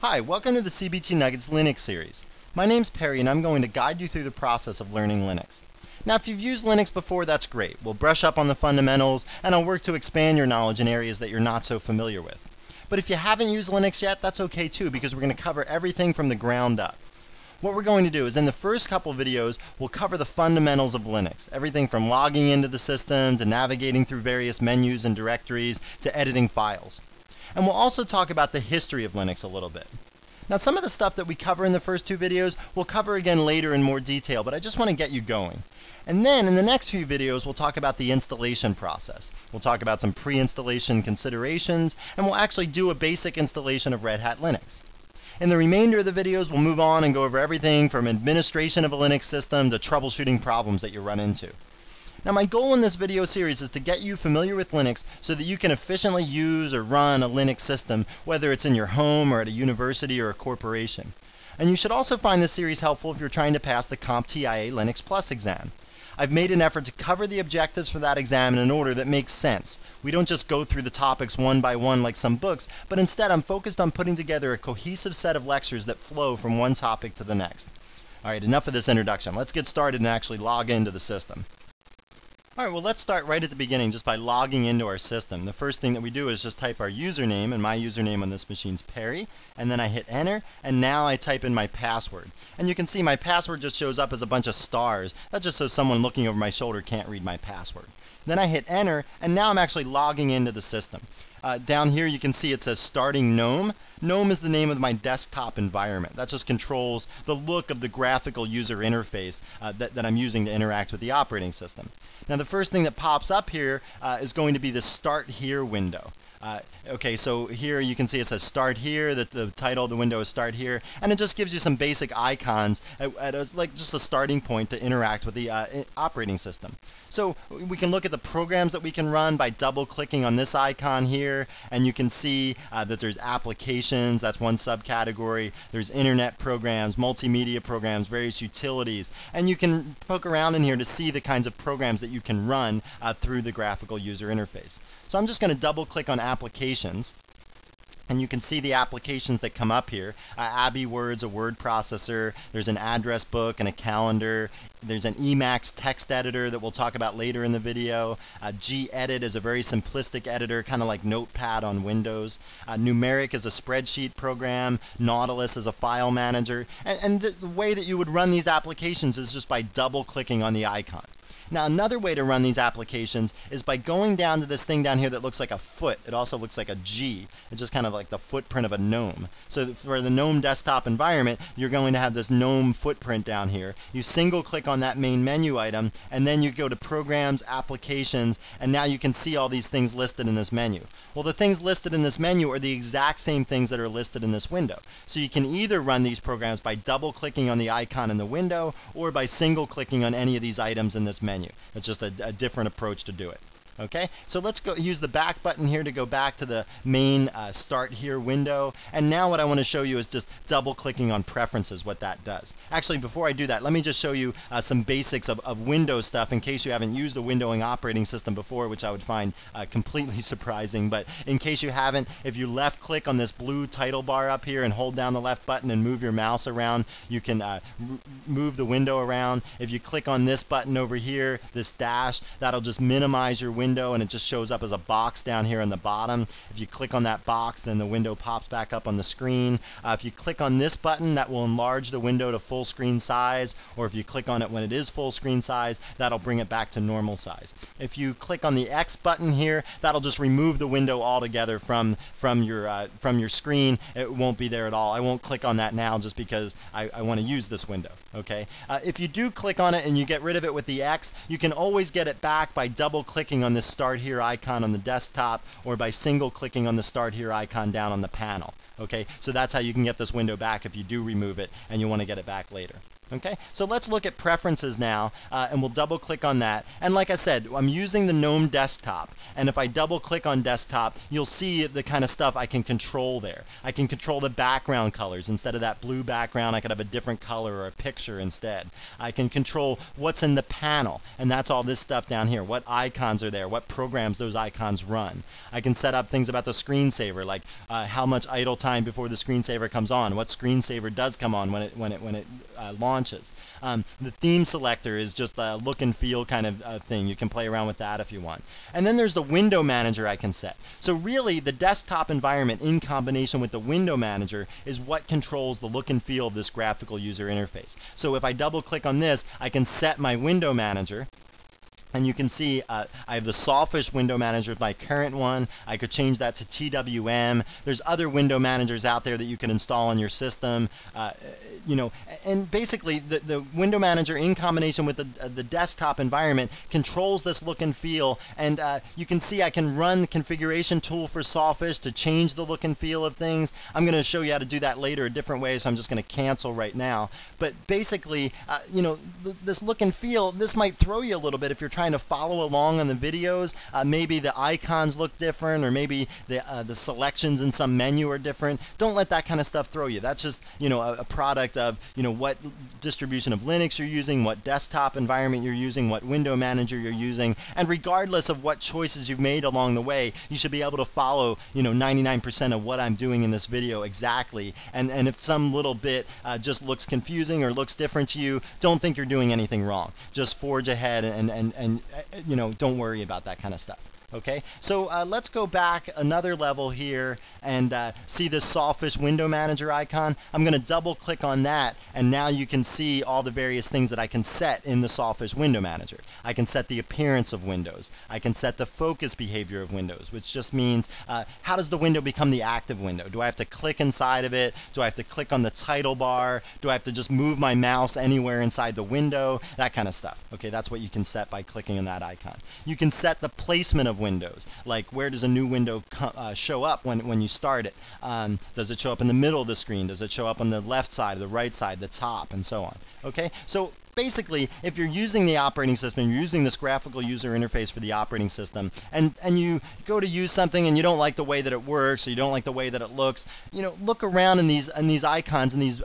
Hi, welcome to the CBT Nuggets Linux series. My name's Perry and I'm going to guide you through the process of learning Linux. Now if you've used Linux before, that's great. We'll brush up on the fundamentals and I'll work to expand your knowledge in areas that you're not so familiar with. But if you haven't used Linux yet, that's okay too, because we're going to cover everything from the ground up. What we're going to do is in the first couple videos, we'll cover the fundamentals of Linux. Everything from logging into the system, to navigating through various menus and directories, to editing files. And we'll also talk about the history of Linux a little bit. Now some of the stuff that we cover in the first two videos, we'll cover again later in more detail, but I just want to get you going. And then in the next few videos, we'll talk about the installation process. We'll talk about some pre-installation considerations, and we'll actually do a basic installation of Red Hat Linux. In the remainder of the videos, we'll move on and go over everything from administration of a Linux system to troubleshooting problems that you run into. Now my goal in this video series is to get you familiar with Linux so that you can efficiently use or run a Linux system, whether it's in your home or at a university or a corporation. And you should also find this series helpful if you're trying to pass the CompTIA Linux Plus exam. I've made an effort to cover the objectives for that exam in an order that makes sense. We don't just go through the topics one by one like some books, but instead I'm focused on putting together a cohesive set of lectures that flow from one topic to the next. Alright, enough of this introduction. Let's get started and actually log into the system. Alright, well let's start right at the beginning just by logging into our system. The first thing that we do is just type our username, and my username on this machine's Perry, and then I hit enter, and now I type in my password. And you can see my password just shows up as a bunch of stars. That's just so someone looking over my shoulder can't read my password. Then I hit enter, and now I'm actually logging into the system. Down here you can see it says starting GNOME. GNOME is the name of my desktop environment. That just controls the look of the graphical user interface that I'm using to interact with the operating system. Now the first thing that pops up here is going to be the Start Here window. Okay, so here you can see it says Start Here, that the title of the window is Start Here, and it just gives you some basic icons like just a starting point to interact with the operating system. So we can look at the programs that we can run by double-clicking on this icon here, and you can see that there's applications, that's one subcategory, there's internet programs, multimedia programs, various utilities, and you can poke around in here to see the kinds of programs that you can run through the graphical user interface. So I'm just going to double-click on applications, and you can see the applications that come up here. Abby Word's a word processor, there's an address book and a calendar, there's an Emacs text editor that we'll talk about later in the video. gedit is a very simplistic editor, kind of like Notepad on Windows. Numeric is a spreadsheet program. Nautilus is a file manager. And the way that you would run these applications is just by double-clicking on the icon. Now another way to run these applications is by going down to this thing down here that looks like a foot. It also looks like a G. It's just kind of like the footprint of a GNOME. So for the GNOME desktop environment, you're going to have this GNOME footprint down here. You single click on that main menu item, and then you go to Programs, Applications, and now you can see all these things listed in this menu. Well, the things listed in this menu are the exact same things that are listed in this window. So you can either run these programs by double clicking on the icon in the window, or by single clicking on any of these items in this menu. It's just a different approach to do it. Okay, so let's go use the back button here to go back to the main Start Here window. And now what I want to show you is just double clicking on preferences, what that does. Actually, before I do that, let me just show you some basics of Windows stuff in case you haven't used a windowing operating system before, which I would find completely surprising. But in case you haven't, if you left click on this blue title bar up here and hold down the left button and move your mouse around, you can move the window around. If you click on this button over here, this dash, that'll just minimize your window, and it just shows up as a box down here on the bottom. If you click on that box, then the window pops back up on the screen. If you click on this button, that will enlarge the window to full screen size, or if you click on it when it is full screen size, that'll bring it back to normal size. If you click on the X button here, that'll just remove the window altogether from your screen. It won't be there at all. I won't click on that now just because I want to use this window. Okay. If you do click on it and you get rid of it with the X, you can always get it back by double clicking on this Start Here icon on the desktop, or by single clicking on the Start Here icon down on the panel. Okay, so that's how you can get this window back if you do remove it and you want to get it back later. Okay, so let's look at preferences now, and we'll double click on that. And like I said, I'm using the GNOME desktop, and if I double click on desktop, you'll see the kind of stuff I can control there. I can control the background colors. Instead of that blue background, I could have a different color or a picture instead. I can control what's in the panel, and that's all this stuff down here. What icons are there, what programs those icons run. I can set up things about the screensaver, like how much idle time before the screensaver comes on, what screensaver does come on when it launches. The theme selector is just a look and feel kind of thing. You can play around with that if you want. And then there's the window manager I can set. So really the desktop environment in combination with the window manager is what controls the look and feel of this graphical user interface. So if I double click on this, I can set my window manager. And you can see I have the Sawfish window manager, my current one. I could change that to TWM. There's other window managers out there that you can install on your system. You know, and basically the window manager in combination with the desktop environment controls this look and feel. And you can see I can run the configuration tool for Sawfish to change the look and feel of things. I'm going to show you how to do that later a different way, so I'm just going to cancel right now. But basically, you know, this look and feel, this might throw you a little bit if you're trying to follow along on the videos. Maybe the icons look different, or maybe the selections in some menu are different. Don't let that kind of stuff throw you. That's just, you know, a product of, you know, what distribution of Linux you're using, what desktop environment you're using, what window manager you're using, and regardless of what choices you've made along the way, you should be able to follow, you know, 99% of what I'm doing in this video exactly. And if some little bit just looks confusing or looks different to you, don't think you're doing anything wrong. Just forge ahead and you know, don't worry about that kind of stuff. Okay, so let's go back another level here and see this Sawfish window manager icon. I'm going to double click on that, and now you can see all the various things that I can set in the Sawfish window manager. I can set the appearance of windows. I can set the focus behavior of windows, which just means how does the window become the active window? Do I have to click inside of it? Do I have to click on the title bar? Do I have to just move my mouse anywhere inside the window? That kind of stuff. Okay, that's what you can set by clicking on that icon. You can set the placement of windows, like where does a new window show up when you start it? Does it show up in the middle of the screen? Does it show up on the left side, the right side, the top, and so on? Okay, so basically, if you're using the operating system, you're using this graphical user interface for the operating system, and you go to use something and you don't like the way that it works, or you don't like the way that it looks, you know, look around in these icons and these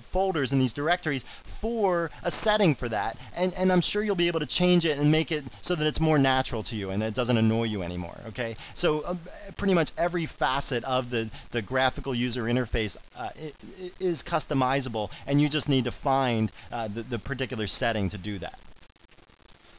folders and these directories for a setting for that, and I'm sure you'll be able to change it and make it so that it's more natural to you and it doesn't annoy you anymore. Okay, so pretty much every facet of the graphical user interface is customizable, and you just need to find the particular setting to do that.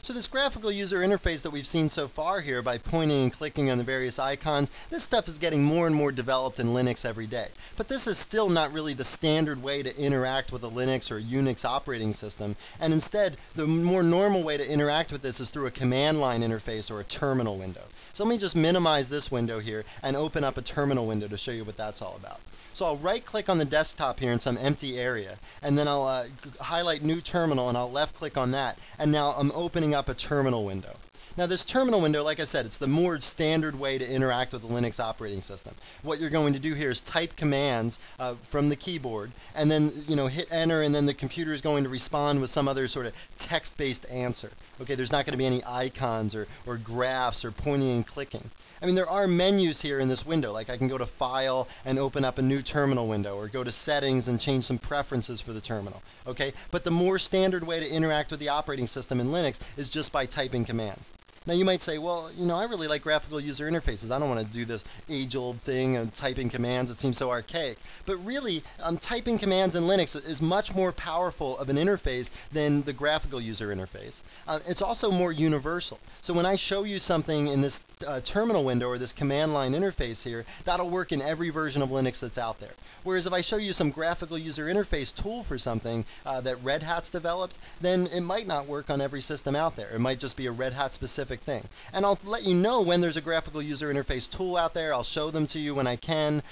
So this graphical user interface that we've seen so far here by pointing and clicking on the various icons, this stuff is getting more and more developed in Linux every day. But this is still not really the standard way to interact with a Linux or Unix operating system, and instead the more normal way to interact with this is through a command line interface or a terminal window. So let me just minimize this window here and open up a terminal window to show you what that's all about. So I'll right click on the desktop here in some empty area, and then I'll highlight new terminal and I'll left click on that, and now I'm opening up a terminal window. Now this terminal window, like I said, it's the more standard way to interact with the Linux operating system. What you're going to do here is type commands from the keyboard, and then, you know, hit enter, and then the computer is going to respond with some other sort of text-based answer. Okay, there's not going to be any icons or graphs or pointing and clicking. I mean, there are menus here in this window, like I can go to File and open up a new terminal window, or go to Settings and change some preferences for the terminal. Okay, but the more standard way to interact with the operating system in Linux is just by typing commands. Now you might say, well, you know, I really like graphical user interfaces. I don't want to do this age-old thing of typing commands. It seems so archaic. But really, typing commands in Linux is much more powerful of an interface than the graphical user interface. It's also more universal. So when I show you something in this terminal window or this command line interface here, that'll work in every version of Linux that's out there. Whereas if I show you some graphical user interface tool for something that Red Hat's developed, then it might not work on every system out there. It might just be a Red Hat specific thing. And I'll let you know when there's a graphical user interface tool out there. I'll show them to you when I can,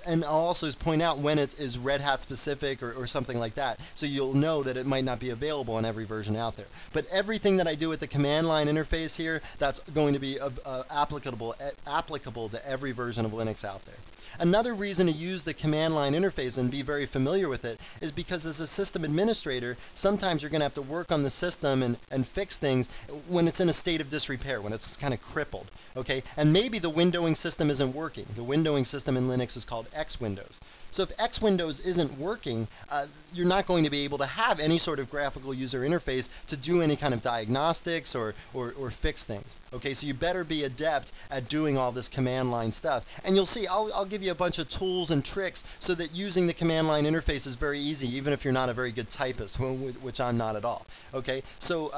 and I'll also point out when it is Red Hat specific or something like that, so you'll know that it might not be available on every version out there. But everything that I do with the command line interface here, that's going to be applicable to every version of Linux out there. Another reason to use the command line interface and be very familiar with it is because as a system administrator, sometimes you're going to have to work on the system and fix things when it's in a state of disrepair, when it's kind of crippled. Okay? And maybe the windowing system isn't working. The windowing system in Linux is called X Windows. So if X Windows isn't working, you're not going to be able to have any sort of graphical user interface to do any kind of diagnostics or fix things. Okay, so you better be adept at doing all this command line stuff. And you'll see, I'll give give you a bunch of tools and tricks so that using the command line interface is very easy, even if you're not a very good typist, which I'm not at all. Okay, so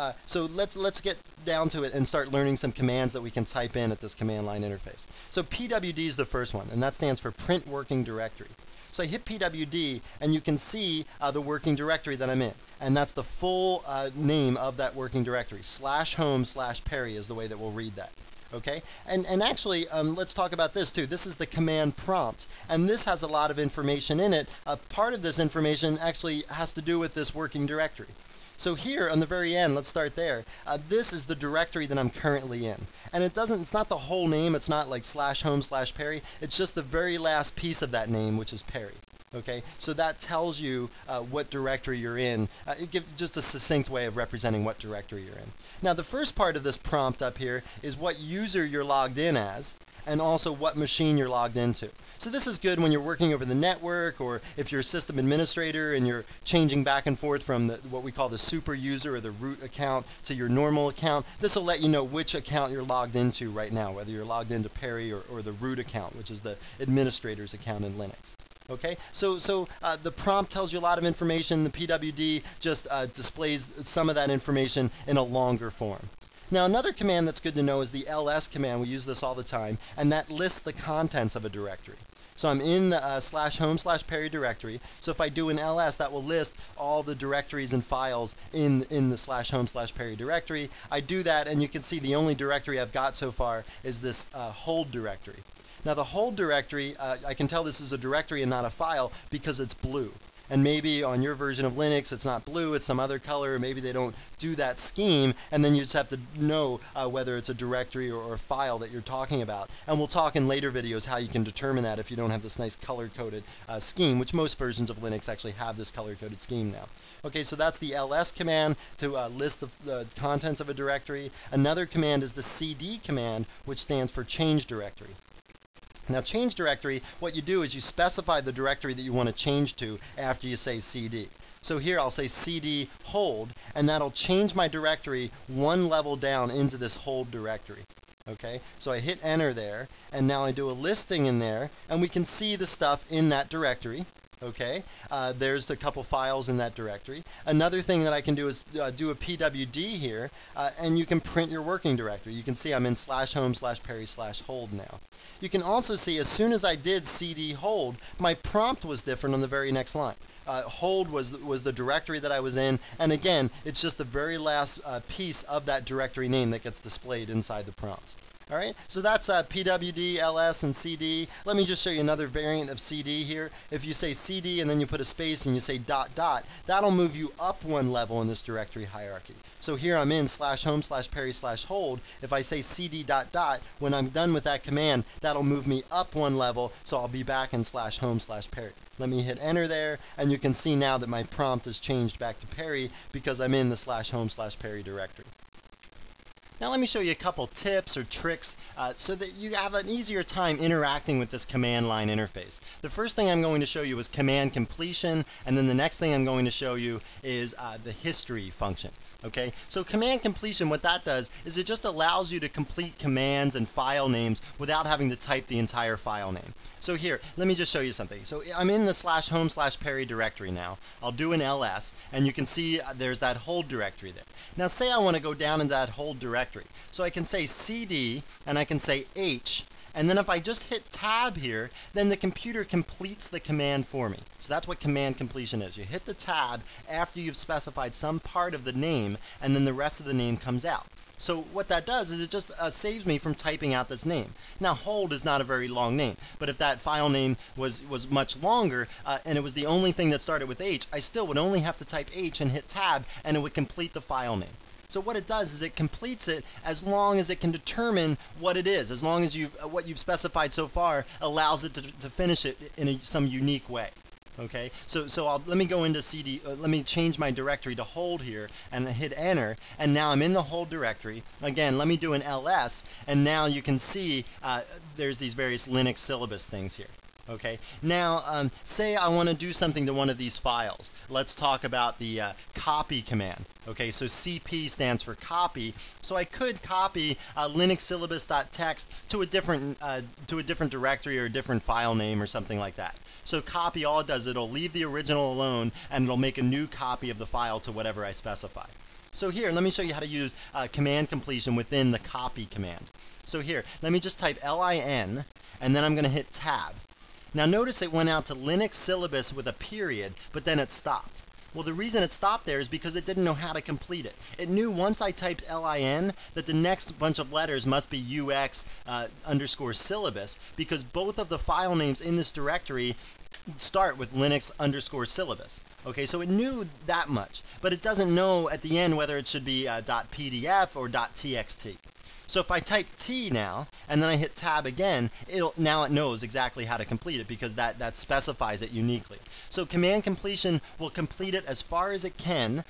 let's get down to it and start learning some commands that we can type in at this command line interface. So PWD is the first one, and that stands for Print Working Directory. So I hit PWD, and you can see the working directory that I'm in. And that's the full name of that working directory. /home/Perry is the way that we'll read that. Okay? And actually, let's talk about this too. This is the command prompt. And this has a lot of information in it. Part of this information actually has to do with this working directory. So here on the very end, let's start there. This is the directory that I'm currently in. And it's not the whole name, it's not like /home/Perry, it's just the very last piece of that name, which is Perry. Okay, so that tells you what directory you're in. It gives just a succinct way of representing what directory you're in. Now the first part of this prompt up here is what user you're logged in as, and also what machine you're logged into. So this is good when you're working over the network, or if you're a system administrator and you're changing back and forth from what we call the super user or the root account to your normal account. This will let you know which account you're logged into right now, whether you're logged into Perry or the root account, which is the administrator's account in Linux. Okay, so the prompt tells you a lot of information. The PWD just displays some of that information in a longer form. Now another command that's good to know is the ls command. We use this all the time, and that lists the contents of a directory. So I'm in the /home/Perry directory. So if I do an ls, that will list all the directories and files in the /home/Perry directory. I do that, and you can see the only directory I've got so far is this hold directory. Now the hold directory, I can tell this is a directory and not a file because it's blue. And maybe on your version of Linux it's not blue, it's some other color, or maybe they don't do that scheme, and then you just have to know whether it's a directory or a file that you're talking about. And we'll talk in later videos how you can determine that if you don't have this nice color-coded scheme, which most versions of Linux actually have this color-coded scheme now. Okay, so that's the ls command to list the contents of a directory. Another command is the cd command, which stands for change directory. Now change directory, what you do is you specify the directory that you want to change to after you say cd. So here I'll say cd hold, and that'll change my directory one level down into this hold directory. Okay, so I hit enter there, and now I do a listing in there, and we can see the stuff in that directory. Okay, there's a couple files in that directory. Another thing that I can do is do a PWD here, and you can print your working directory. You can see I'm in /home/Perry/hold now. You can also see as soon as I did cd hold, my prompt was different on the very next line. Hold was the directory that I was in, and again, it's just the very last piece of that directory name that gets displayed inside the prompt. Alright, so that's PWD, LS, and CD. Let me just show you another variant of CD here. If you say CD and then you put a space and you say ... that'll move you up one level in this directory hierarchy. So here I'm in /home/Perry/hold. If I say CD ... when I'm done with that command, that'll move me up one level, so I'll be back in /home/Perry. Let me hit enter there, and you can see now that my prompt has changed back to Perry because I'm in the /home/Perry directory. Now let me show you a couple tips or tricks so that you have an easier time interacting with this command line interface. The first thing I'm going to show you is command completion, and then the next thing I'm going to show you is the history function. Okay, so command completion, what that does is it just allows you to complete commands and file names without having to type the entire file name. So here, let me just show you something. So I'm in the /home/Perry directory now. I'll do an ls, and you can see there's that hold directory there. Now say I want to go down in that hold directory. So I can say cd, and I can say h, and then if I just hit tab here, then the computer completes the command for me. So that's what command completion is. You hit the tab after you've specified some part of the name, and then the rest of the name comes out. So what that does is it just saves me from typing out this name. Now hold is not a very long name, but if that file name was much longer and it was the only thing that started with H, I still would only have to type H and hit tab, and it would complete the file name. So what it does is it completes it as long as it can determine what it is, as long as what you've specified so far allows it to finish it in some unique way. Okay, so let me go into CD, let me change my directory to hold here and hit enter, and now I'm in the hold directory. Again, let me do an ls, and now you can see there's these various Linux syllabus things here. Okay, now say I want to do something to one of these files. Let's talk about the copy command. Okay, so CP stands for copy. So I could copy Linux syllabus.txt to a different directory or a different file name or something like that. So copy, all it does, it'll leave the original alone and it'll make a new copy of the file to whatever I specify. So here, let me show you how to use command completion within the copy command. So here, let me just type LIN and then I'm going to hit tab. Now notice it went out to Linux syllabus with a period, but then it stopped. Well, the reason it stopped there is because it didn't know how to complete it. It knew once I typed LIN that the next bunch of letters must be UX underscore syllabus, because both of the file names in this directory start with Linux underscore syllabus. Okay, so it knew that much, but it doesn't know at the end whether it should be .pdf or .txt. So if I type T now, and then I hit tab again, now it knows exactly how to complete it because that specifies it uniquely. So command completion will complete it as far as it can,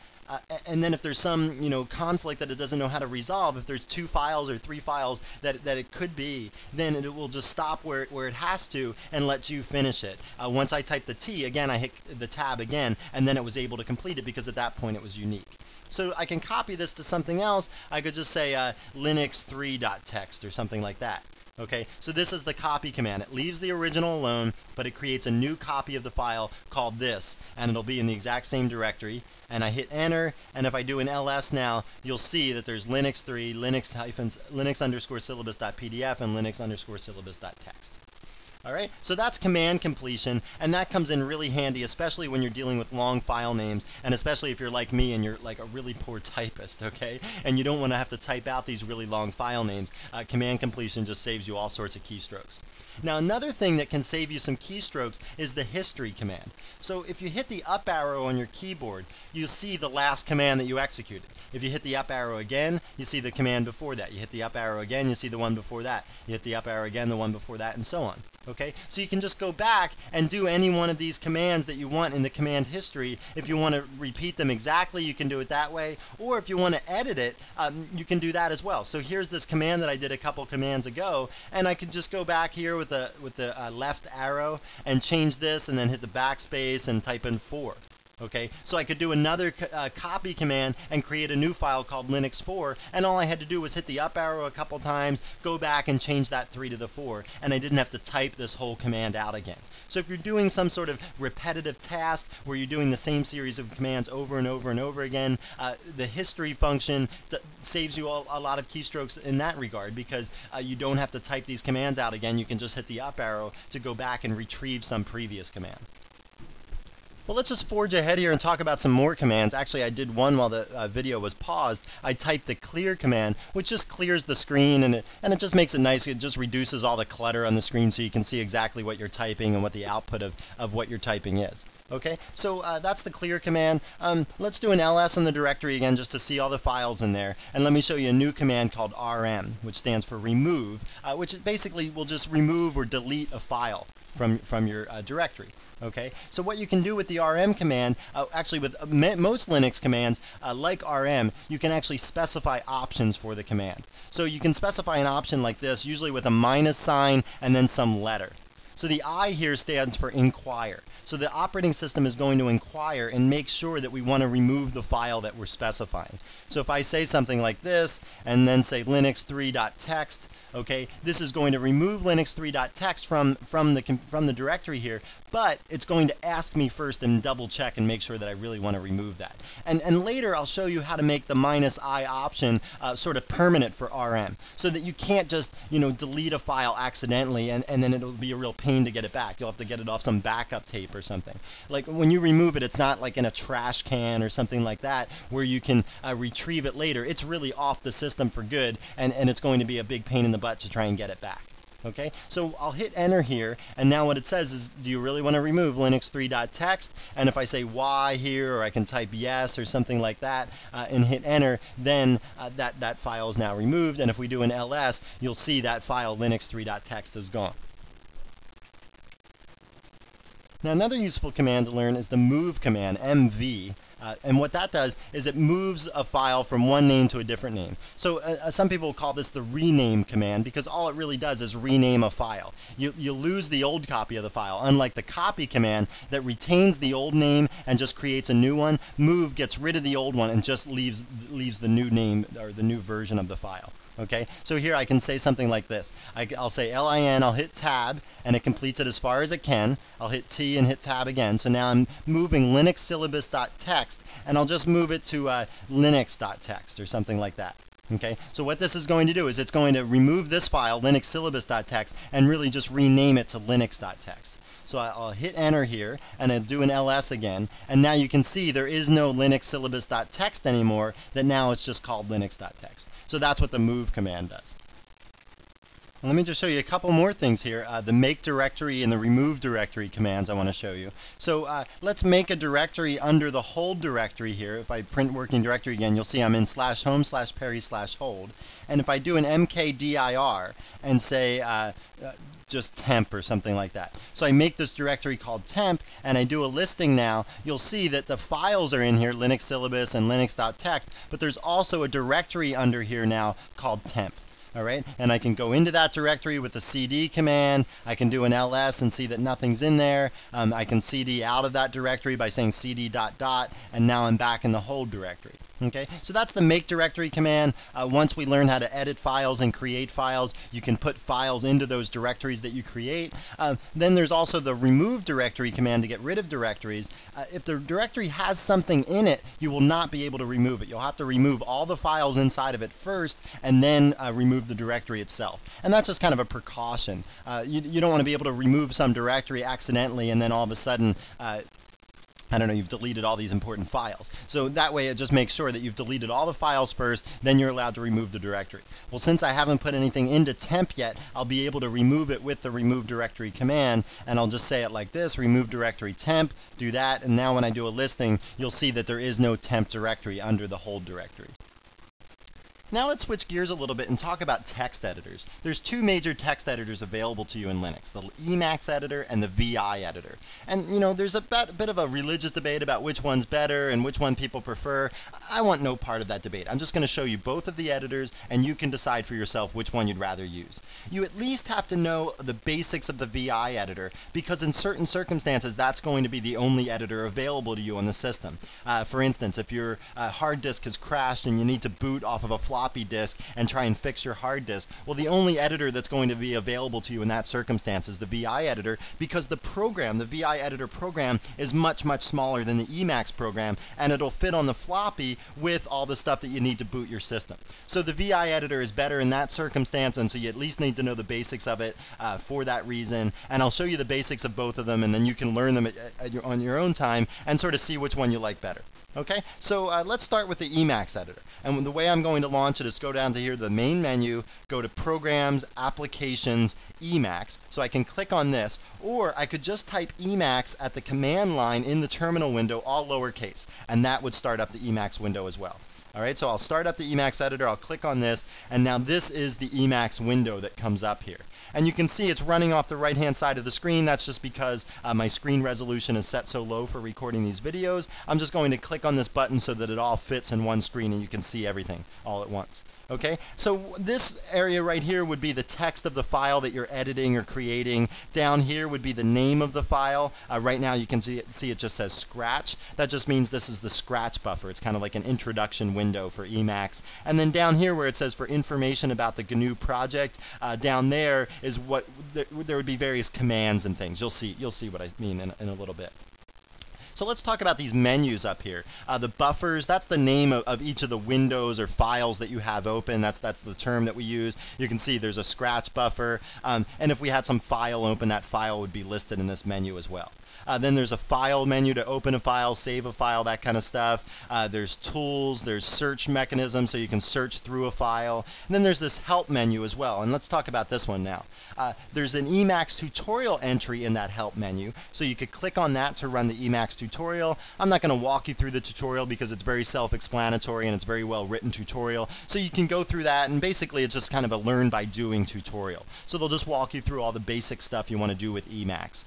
and then if there's some conflict that it doesn't know how to resolve, if there's 2 files or 3 files that it could be, then it will just stop where it has to and let you finish it. Once I type the T, again I hit the tab again, and then it was able to complete it because at that point it was unique. So I can copy this to something else. I could just say linux3.txt or something like that. Okay, so this is the copy command. It leaves the original alone, but it creates a new copy of the file called this, and it'll be in the exact same directory. And I hit enter, and if I do an ls now, you'll see that there's linux3, linux underscore syllabus.pdf, and linux underscore syllabus.txt. Alright, so that's command completion, and that comes in really handy, especially when you're dealing with long file names, and especially if you're like me and you're like a really poor typist, okay? And you don't want to have to type out these really long file names. Command completion just saves you all sorts of keystrokes. Now another thing that can save you some keystrokes is the history command. So if you hit the up arrow on your keyboard, you'll see the last command that you executed. If you hit the up arrow again, you see the command before that. You hit the up arrow again, you see the one before that. You hit the up arrow again, the one before that, and so on. Okay, so you can just go back and do any one of these commands that you want in the command history. If you want to repeat them exactly, you can do it that way, or if you want to edit it, you can do that as well. So here's this command that I did a couple commands ago, and I could just go back here with the left arrow and change this, and then hit the backspace and type in 4. Okay, so I could do another copy command and create a new file called linux4, and all I had to do was hit the up arrow a couple times, go back and change that 3 to the 4, and I didn't have to type this whole command out again. So if you're doing some sort of repetitive task where you're doing the same series of commands over and over and over again, the history function saves you a lot of keystrokes in that regard, because you don't have to type these commands out again. You can just hit the up arrow to go back and retrieve some previous command. Well, let's just forge ahead here and talk about some more commands. Actually, I did one while the video was paused. I typed the clear command, which just clears the screen, and it just makes it nice. It just reduces all the clutter on the screen so you can see exactly what you're typing and what the output of what you're typing is. Okay, so that's the clear command. Let's do an ls on the directory again just to see all the files in there. And let me show you a new command called rm, which stands for remove, which basically will just remove or delete a file from your directory. Okay, so what you can do with the rm command, actually with most Linux commands like rm, you can actually specify options for the command. So you can specify an option like this, usually with a minus sign and then some letter. So the I here stands for inquire. So the operating system is going to inquire and make sure that we want to remove the file that we're specifying. So if I say something like this and then say linux3.txt, okay, this is going to remove linux3.txt from the directory here, but it's going to ask me first and double check and make sure that I really want to remove that. And later I'll show you how to make the -i option sort of permanent for rm, so that you can't just delete a file accidentally and then it'll be a real pain to get it back. You'll have to get it off some backup tape or something. Like when you remove it, it's not like in a trash can or something like that where you can retrieve it later. It's really off the system for good, and it's going to be a big pain in the butt to try and get it back. Okay, so I'll hit enter here, and now what it says is, do you really want to remove linux3.txt? And if I say y here, or I can type yes or something like that, and hit enter, then that file is now removed. And if we do an ls, you'll see that file linux3.txt is gone. Now another useful command to learn is the move command, mv. And what that does is it moves a file from one name to a different name. So some people call this the rename command because all it really does is rename a file. You lose the old copy of the file. Unlike the copy command that retains the old name and just creates a new one, move gets rid of the old one and just leaves the new name or the new version of the file. Okay, so here I can say something like this. I'll say lin, I'll hit tab, and it completes it as far as it can. I'll hit T and hit tab again. So now I'm moving linuxsyllabus.txt, and I'll just move it to linux.txt or something like that. Okay, so what this is going to do is it's going to remove this file, linuxsyllabus.txt, and really just rename it to linux.txt. So I'll hit enter here, and I'll do an ls again, and now you can see there is no linuxsyllabus.txt anymore, that now it's just called linux.txt. So that's what the move command does. Let me just show you a couple more things here. The make directory and the remove directory commands I want to show you. So let's make a directory under the hold directory here. If I print working directory again, you'll see I'm in /home/perry/hold. And if I do an mkdir and say just temp or something like that. So I make this directory called temp, and I do a listing now. You'll see that the files are in here, Linux syllabus and linux.txt, but there's also a directory under here now called temp. All right, and I can go into that directory with the cd command. I can do an ls and see that nothing's in there. I can cd out of that directory by saying cd ... and now I'm back in the hold directory. Okay, so that's the make directory command. Once we learn how to edit files and create files, you can put files into those directories that you create. Then there's also the remove directory command to get rid of directories. If the directory has something in it, you will not be able to remove it. You'll have to remove all the files inside of it first and then remove the directory itself. And that's just kind of a precaution. You don't want to be able to remove some directory accidentally and then all of a sudden I don't know, you've deleted all these important files. So that way it just makes sure that you've deleted all the files first, then you're allowed to remove the directory. Well, since I haven't put anything into temp yet, I'll be able to remove it with the remove directory command, and I'll just say it like this, remove directory temp, do that, and now when I do a listing, you'll see that there is no temp directory under the hold directory. Now let's switch gears a little bit and talk about text editors. There's two major text editors available to you in Linux, the Emacs editor and the VI editor. And you know, there's a bit of a religious debate about which one's better and which one people prefer. I want no part of that debate. I'm just going to show you both of the editors and you can decide for yourself which one you'd rather use. You at least have to know the basics of the VI editor because in certain circumstances that's going to be the only editor available to you on the system. For instance, if your hard disk has crashed and you need to boot off of a floppy disk and try and fix your hard disk, well, the only editor that's going to be available to you in that circumstance is the VI editor because the program, the VI editor program, is much, much smaller than the Emacs program and it'll fit on the floppy with all the stuff that you need to boot your system. So the VI editor is better in that circumstance, and so you at least need to know the basics of it for that reason. And I'll show you the basics of both of them and then you can learn them on your own time and sort of see which one you like better. Okay, so let's start with the Emacs editor. And the way I'm going to launch it is go down to here, the main menu, go to Programs, Applications, Emacs. So I can click on this, or I could just type Emacs at the command line in the terminal window, all lowercase, and that would start up the Emacs window as well. All right, so I'll start up the Emacs editor, I'll click on this, and now this is the Emacs window that comes up here. And you can see it's running off the right-hand side of the screen. That's just because my screen resolution is set so low for recording these videos. I'm just going to click on this button so that it all fits in one screen and you can see everything all at once. Okay, so this area right here would be the text of the file that you're editing or creating. Down here would be the name of the file. Right now you can see it just says Scratch. That just means this is the Scratch buffer. It's kind of like an introduction window for Emacs. And then down here where it says for information about the GNU project, down there is what there would be various commands and things. You'll see what I mean in a little bit. So let's talk about these menus up here. The buffers, that's the name of each of the windows or files that you have open. That's the term that we use. You can see there's a Scratch buffer. And if we had some file open, that file would be listed in this menu as well. Then there's a file menu to open a file, save a file, that kind of stuff. There's tools, there's search mechanisms so you can search through a file. And then there's this help menu as well. And let's talk about this one now. There's an Emacs tutorial entry in that help menu. So you could click on that to run the Emacs tutorial. I'm not going to walk you through the tutorial because it's very self-explanatory and it's very well written tutorial. So you can go through that and basically it's just kind of a learn by doing tutorial. So they'll just walk you through all the basic stuff you want to do with Emacs.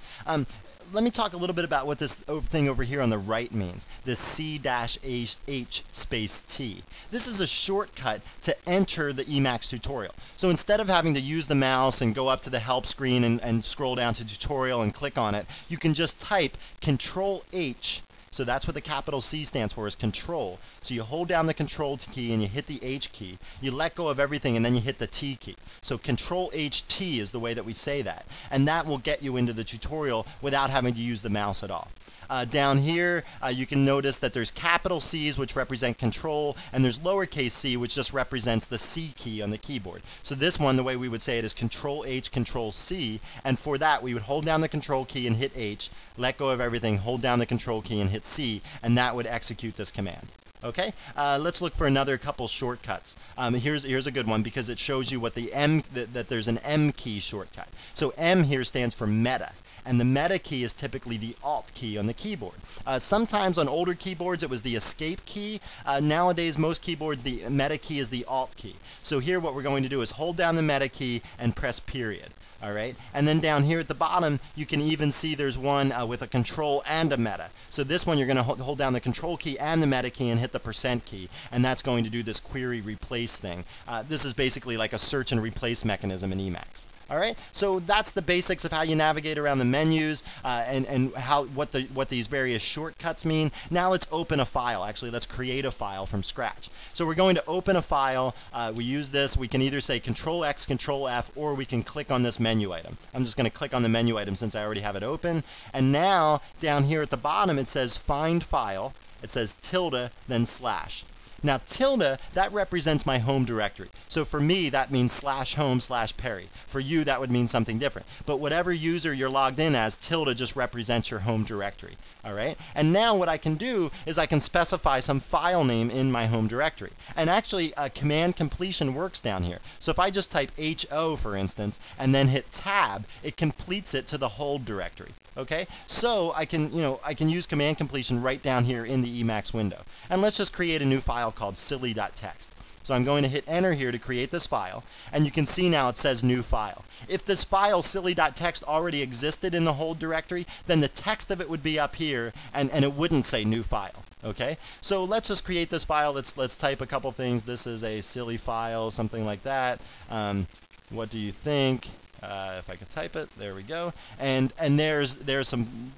let me talk a little bit about what this thing over here on the right means, this C-H space T. This is a shortcut to enter the Emacs tutorial. So instead of having to use the mouse and go up to the help screen and scroll down to tutorial and click on it, you can just type Control H. So that's what the capital C stands for, is control. So you hold down the control key and you hit the H key. You let go of everything and then you hit the T key. So Control HT is the way that we say that. And that will get you into the tutorial without having to use the mouse at all. Down here, you can notice that there's capital C's, which represent control, and there's lowercase c, which just represents the C key on the keyboard. So this one, the way we would say it is Control H, Control C, and for that we would hold down the control key and hit H, let go of everything, hold down the control key and hit C, and that would execute this command. Okay, let's look for another couple shortcuts. Here's a good one because it shows you what the M, that there's an M key shortcut. So M here stands for meta. And the meta key is typically the Alt key on the keyboard. Sometimes on older keyboards it was the Escape key. Nowadays most keyboards the meta key is the Alt key. So here what we're going to do is hold down the meta key and press period. Alright, and then down here at the bottom you can even see there's one with a control and a meta. So this one you're going to hold down the control key and the meta key and hit the % key, and that's going to do this query replace thing. This is basically like a search and replace mechanism in Emacs. Alright, so that's the basics of how you navigate around the menus and what these various shortcuts mean. Now let's open a file. Actually, let's create a file from scratch. So we're going to open a file. We use this. We can either say Control X, Control F, or we can click on this menu item. I'm just going to click on the menu item since I already have it open. And now down here at the bottom it says Find File. It says tilde, then slash. Now tilde, that represents my home directory. So for me that means /home/Perry. For you that would mean something different. But whatever user you're logged in as, tilde just represents your home directory. Alright? And now what I can do is I can specify some file name in my home directory. And actually command completion works down here. So if I just type HO for instance and then hit tab, it completes it to the hold directory. Okay? So I can use command completion right down here in the Emacs window. And let's just create a new file called silly.txt. So I'm going to hit enter here to create this file, and you can see now it says new file. If this file silly.txt already existed in the hold directory, then the text of it would be up here and it wouldn't say new file. Okay? So let's just create this file. Let's type a couple things. This is a silly file, something like that. What do you think? If I could type it, there we go. And there's some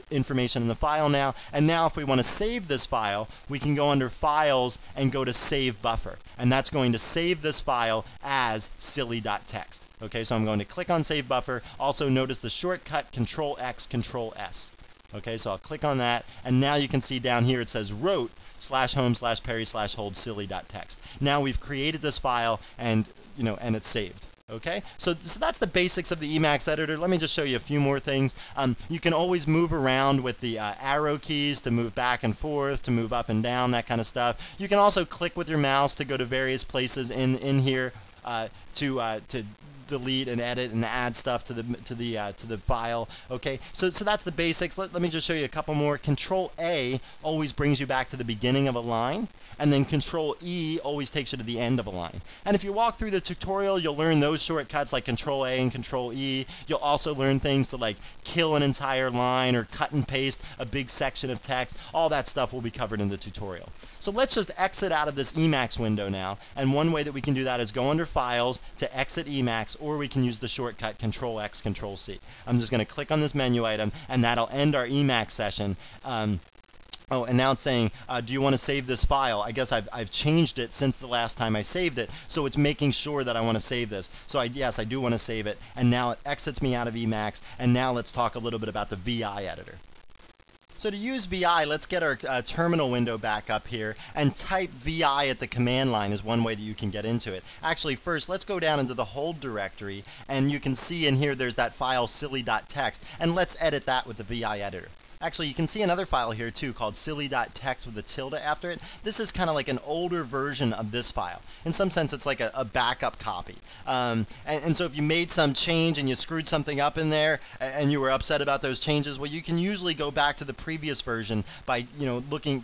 information in the file now. And now if we want to save this file, we can go under Files and go to Save Buffer. And that's going to save this file as silly.txt. Okay, so I'm going to click on Save Buffer. Also notice the shortcut Control X, Control S. Okay, so I'll click on that, and now you can see down here it says wrote /home/Perry/hold silly.txt. Now we've created this file and it's saved. Okay, so that's the basics of the Emacs editor. Let me just show you a few more things. You can always move around with the arrow keys to move back and forth, to move up and down, that kind of stuff. You can also click with your mouse to go to various places in here to delete and edit and add stuff to the file. Okay, so that's the basics. Let me just show you a couple more. Control A always brings you back to the beginning of a line, and then Control E always takes you to the end of a line. And if you walk through the tutorial, you'll learn those shortcuts like Control A and Control E. You'll also learn things to like kill an entire line or cut and paste a big section of text. All that stuff will be covered in the tutorial. So let's just exit out of this Emacs window now, and one way that we can do that is go under Files to exit Emacs, or we can use the shortcut Control X, Control C. I'm just going to click on this menu item, and that'll end our Emacs session. Oh, and now it's saying, do you want to save this file? I guess I've changed it since the last time I saved it, so it's making sure that I want to save this. So yes, I do want to save it, and now it exits me out of Emacs, and now let's talk a little bit about the VI editor. So to use VI, let's get our terminal window back up here and type VI at the command line is one way that you can get into it. Actually, first, let's go down into the hold directory, and you can see in here there's that file silly.txt, and let's edit that with the VI editor. Actually, you can see another file here too called silly.txt with a tilde after it. This is kind of like an older version of this file. In some sense, it's like a backup copy. And so if you made some change and you screwed something up in there and you were upset about those changes, well, you can usually go back to the previous version by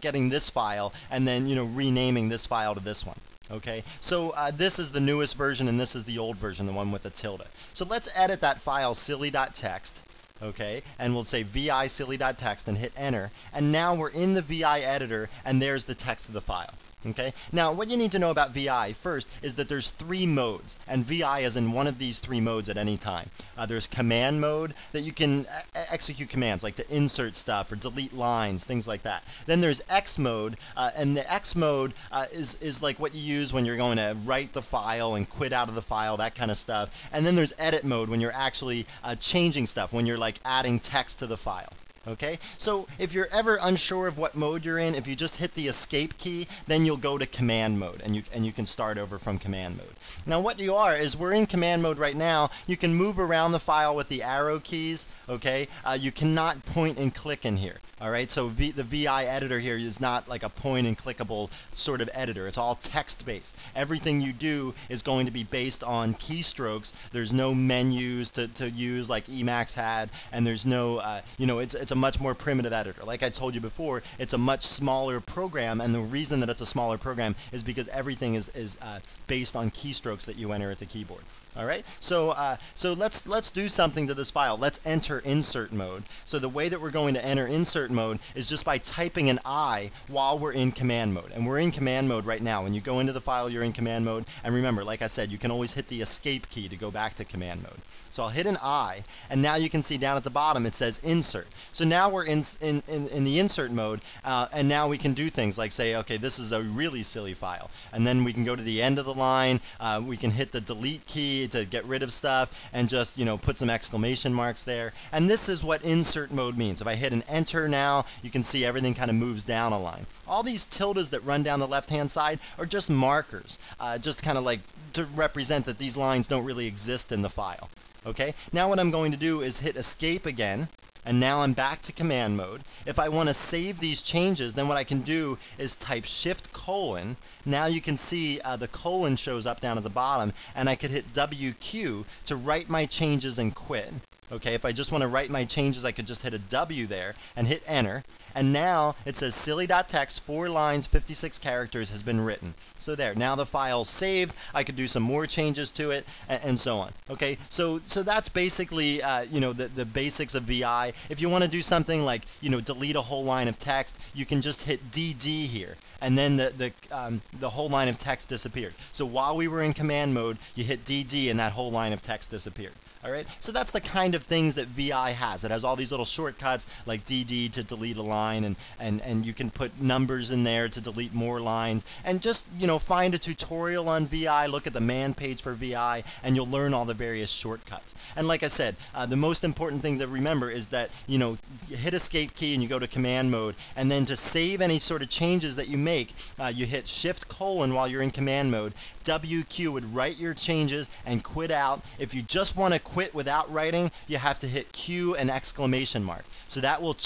getting this file and then renaming this file to this one. Okay, so this is the newest version and this is the old version, the one with the tilde. So let's edit that file silly.txt. okay, and we'll say vi silly.txt and hit enter, and now we're in the vi editor, and there's the text of the file. Okay. Now, what you need to know about VI first is that there's 3 modes, and VI is in one of these 3 modes at any time. There's command mode that you can execute commands like to insert stuff or delete lines, things like that. Then there's X mode, and the X mode is like what you use when you're going to write the file and quit out of the file, that kind of stuff. And then there's edit mode when you're actually changing stuff, when you're like adding text to the file. Okay, so if you're ever unsure of what mode you're in, if you just hit the escape key, then you'll go to command mode, and you can start over from command mode. Now what you are is we're in command mode right now. You can move around the file with the arrow keys. Okay, you cannot point and click in here. All right, so the VI editor here is not like a point and clickable sort of editor. It's all text based. Everything you do is going to be based on keystrokes. There's no menus to use like Emacs had, and there's no, it's a much more primitive editor. Like I told you before, it's a much smaller program, and the reason that it's a smaller program is because everything is based on keystrokes that you enter at the keyboard. All right, so let's do something to this file. Let's enter insert mode. So the way that we're going to enter insert mode is just by typing an I while we're in command mode. And we're in command mode right now. When you go into the file, you're in command mode. And remember, like I said, you can always hit the escape key to go back to command mode. So I'll hit an I, and now you can see down at the bottom it says insert. So now we're in the insert mode, and now we can do things like say, okay, this is a really silly file. And then we can go to the end of the line. We can hit the delete key to get rid of stuff, and just put some exclamation marks there. And this is what insert mode means. If I hit an enter now, you can see everything kind of moves down a line. All these tildes that run down the left hand side are just markers, just kind of like to represent that these lines don't really exist in the file. Okay, now what I'm going to do is hit escape again, and now I'm back to command mode. If I want to save these changes, then what I can do is type shift colon. Now you can see the colon shows up down at the bottom, and I could hit WQ to write my changes and quit. Okay, if I just want to write my changes, I could just hit a W there and hit enter. And now it says silly.txt, 4 lines, 56 characters has been written. So there, now the file's saved. I could do some more changes to it, and so on. Okay, so that's basically the basics of VI. If you want to do something like delete a whole line of text, you can just hit DD here, and then the whole line of text disappeared. So while we were in command mode, you hit DD and that whole line of text disappeared. All right, so that's the kind of things that VI has. It has all these little shortcuts like DD to delete a line, and you can put numbers in there to delete more lines. And just find a tutorial on VI, look at the man page for VI, and you'll learn all the various shortcuts. And like I said, the most important thing to remember is that you hit escape key and you go to command mode, and then to save any sort of changes that you make, you hit shift colon while you're in command mode. WQ would write your changes and quit out. If you just want to quit without writing, you have to hit Q and exclamation mark. So that will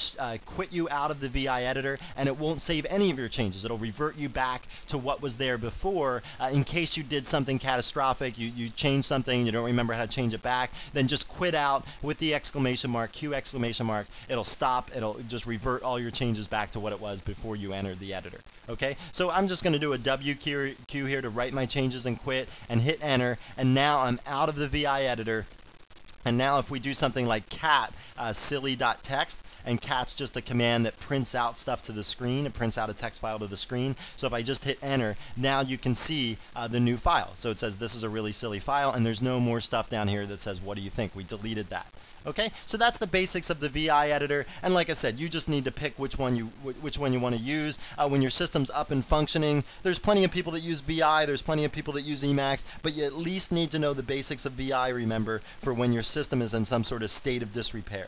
quit you out of the VI editor, and it won't save any of your changes. It'll revert you back to what was there before. In case you did something catastrophic, you changed something, you don't remember how to change it back, then just quit out with the exclamation mark, Q exclamation mark. It'll stop. It'll just revert all your changes back to what it was before you entered the editor. Okay, so I'm just going to do a WQ here to write my changes and quit, and hit enter, and now I'm out of the VI editor. And now if we do something like cat silly.txt, and cat's just a command that prints out stuff to the screen. It prints out a text file to the screen. So if I just hit enter, now you can see the new file. So it says this is a really silly file, and there's no more stuff down here that says what do you think? We deleted that. Okay, so that's the basics of the VI editor, and like I said, you just need to pick which one you want to use. When your system's up and functioning, there's plenty of people that use VI, there's plenty of people that use Emacs, but you at least need to know the basics of VI, remember, for when your system is in some sort of state of disrepair.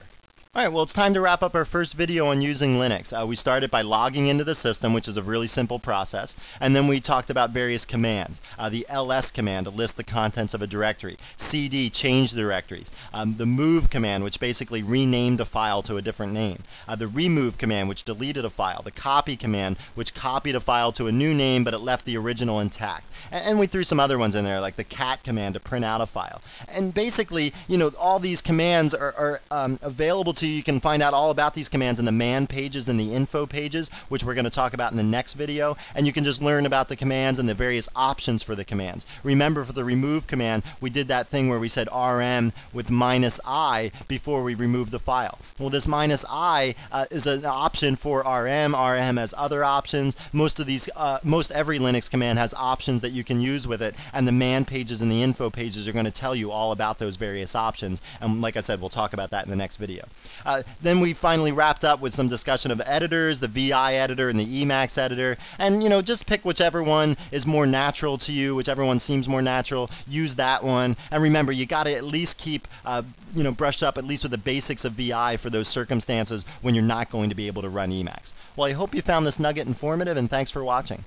Alright, well it's time to wrap up our first video on using Linux. We started by logging into the system, which is a really simple process, and then we talked about various commands. The ls command to list the contents of a directory, cd change directories, the move command which basically renamed a file to a different name, the remove command which deleted a file, the copy command which copied a file to a new name but it left the original intact, and we threw some other ones in there like the cat command to print out a file. And basically, all these commands are available to to you. You can find out all about these commands in the man pages and the info pages, which we're going to talk about in the next video. And you can just learn about the commands and the various options for the commands. Remember, for the remove command, we did that thing where we said rm with -i before we removed the file. Well, this -i is an option for rm. rm has other options. Most every Linux command has options that you can use with it, and the man pages and the info pages are going to tell you all about those various options. And like I said, we'll talk about that in the next video. Then we finally wrapped up with some discussion of editors, the VI editor and the Emacs editor. And just pick whichever one is more natural to you, whichever one seems more natural. Use that one. And remember, you got to at least keep brushed up at least with the basics of VI for those circumstances when you're not going to be able to run Emacs. Well, I hope you found this nugget informative, and thanks for watching.